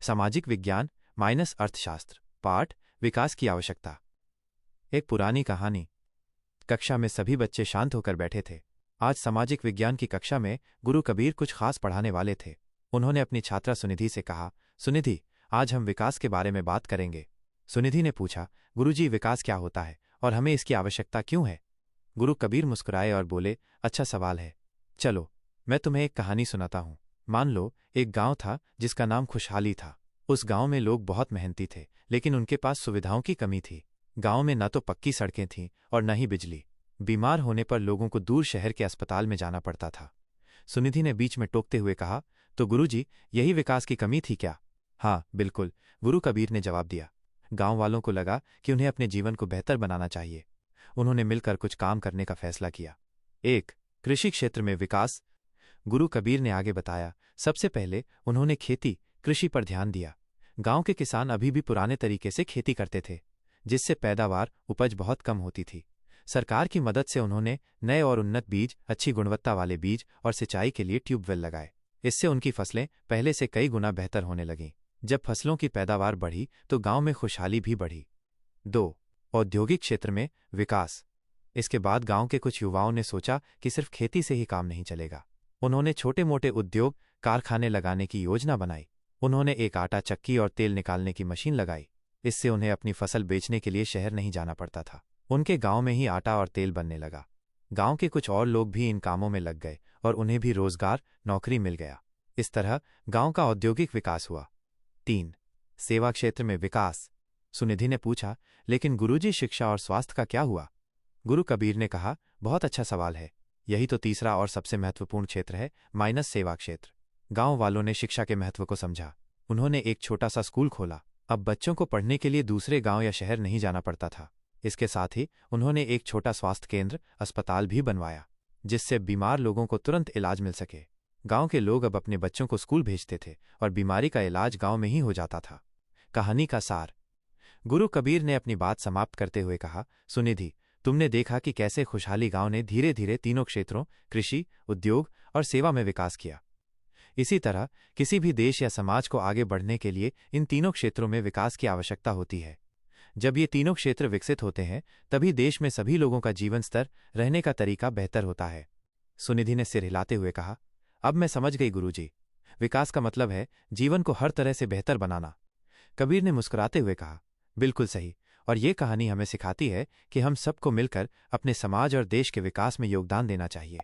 सामाजिक विज्ञान माइनस अर्थशास्त्र पाठ विकास की आवश्यकता। एक पुरानी कहानी। कक्षा में सभी बच्चे शांत होकर बैठे थे। आज सामाजिक विज्ञान की कक्षा में गुरु कबीर कुछ खास पढ़ाने वाले थे। उन्होंने अपनी छात्रा सुनिधि से कहा, सुनिधि, आज हम विकास के बारे में बात करेंगे। सुनिधि ने पूछा, गुरुजी, विकास क्या होता है और हमें इसकी आवश्यकता क्यों है? गुरु कबीर मुस्कुराए और बोले, अच्छा सवाल है। चलो मैं तुम्हें एक कहानी सुनाता हूं। मान लो एक गांव था जिसका नाम खुशहाली था। उस गांव में लोग बहुत मेहनती थे, लेकिन उनके पास सुविधाओं की कमी थी। गांव में न तो पक्की सड़कें थीं और न ही बिजली। बीमार होने पर लोगों को दूर शहर के अस्पताल में जाना पड़ता था। सुनिधि ने बीच में टोकते हुए कहा, तो गुरुजी, यही विकास की कमी थी क्या? हाँ बिल्कुल, गुरु कबीर ने जवाब दिया। गांव वालों को लगा कि उन्हें अपने जीवन को बेहतर बनाना चाहिए। उन्होंने मिलकर कुछ काम करने का फैसला किया। 1. कृषि क्षेत्र में विकास। गुरु कबीर ने आगे बताया, सबसे पहले उन्होंने खेती कृषि पर ध्यान दिया। गांव के किसान अभी भी पुराने तरीके से खेती करते थे, जिससे पैदावार उपज बहुत कम होती थी। सरकार की मदद से उन्होंने नए और उन्नत बीज, अच्छी गुणवत्ता वाले बीज और सिंचाई के लिए ट्यूबवेल लगाए। इससे उनकी फसलें पहले से कई गुना बेहतर होने लगीं। जब फसलों की पैदावार बढ़ी तो गांव में खुशहाली भी बढ़ी। 2. औद्योगिक क्षेत्र में विकास। इसके बाद गांव के कुछ युवाओं ने सोचा कि सिर्फ खेती से ही काम नहीं चलेगा। उन्होंने छोटे मोटे उद्योग कारखाने लगाने की योजना बनाई। उन्होंने एक आटा चक्की और तेल निकालने की मशीन लगाई। इससे उन्हें अपनी फसल बेचने के लिए शहर नहीं जाना पड़ता था। उनके गांव में ही आटा और तेल बनने लगा। गांव के कुछ और लोग भी इन कामों में लग गए और उन्हें भी रोजगार, नौकरी मिल गया। इस तरह गांव का औद्योगिक विकास हुआ। 3. सेवा क्षेत्र में विकास। सुनिधि ने पूछा, लेकिन गुरुजी, शिक्षा और स्वास्थ्य का क्या हुआ? गुरु कबीर ने कहा, बहुत अच्छा सवाल है। यही तो तीसरा और सबसे महत्वपूर्ण क्षेत्र है, माइनस सेवा क्षेत्र। गांव वालों ने शिक्षा के महत्व को समझा। उन्होंने एक छोटा सा स्कूल खोला। अब बच्चों को पढ़ने के लिए दूसरे गांव या शहर नहीं जाना पड़ता था। इसके साथ ही उन्होंने एक छोटा स्वास्थ्य केंद्र, अस्पताल भी बनवाया, जिससे बीमार लोगों को तुरंत इलाज मिल सके। गांव के लोग अब अपने बच्चों को स्कूल भेजते थे और बीमारी का इलाज गांव में ही हो जाता था। कहानी का सार। गुरु कबीर ने अपनी बात समाप्त करते हुए कहा, सुनिधि, तुमने देखा कि कैसे खुशहाली गांव ने धीरे धीरे तीनों क्षेत्रों, कृषि, उद्योग और सेवा में विकास किया। इसी तरह किसी भी देश या समाज को आगे बढ़ने के लिए इन तीनों क्षेत्रों में विकास की आवश्यकता होती है। जब ये तीनों क्षेत्र विकसित होते हैं, तभी देश में सभी लोगों का जीवन स्तर, रहने का तरीका बेहतर होता है। सुनिधि ने सिर हिलाते हुए कहा, अब मैं समझ गई गुरुजी। विकास का मतलब है जीवन को हर तरह से बेहतर बनाना। कबीर ने मुस्कुराते हुए कहा, बिल्कुल सही। और ये कहानी हमें सिखाती है कि हम सबको मिलकर अपने समाज और देश के विकास में योगदान देना चाहिए।